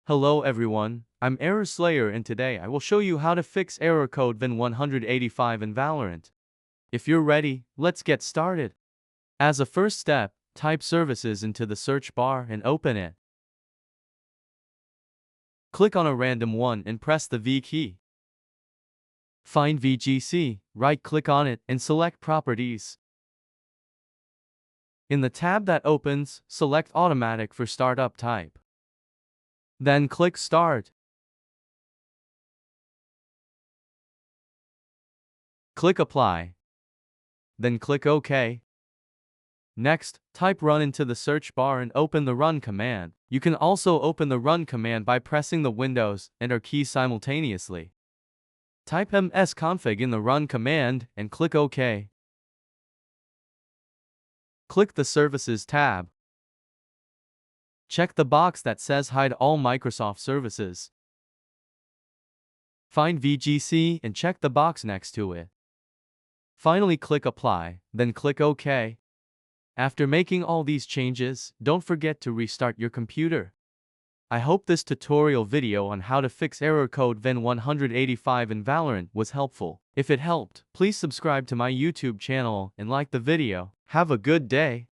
Hello everyone, I'm Error Slayer and today I will show you how to fix error code VIN185 in Valorant. If you're ready, let's get started. As a first step, type services into the search bar and open it. Click on a random one and press the V key. Find VGC, right-click on it and select Properties. In the tab that opens, select Automatic for startup type. Then click Start. Click Apply. Then click OK. Next, type Run into the search bar and open the Run command. You can also open the Run command by pressing the Windows and Enter keys simultaneously. Type msconfig in the Run command and click OK. Click the Services tab. Check the box that says Hide all Microsoft services. Find VGC and check the box next to it. Finally, click Apply, then click OK. After making all these changes, don't forget to restart your computer. I hope this tutorial video on how to fix error code VIN185 in Valorant was helpful. If it helped, please subscribe to my YouTube channel and like the video. Have a good day.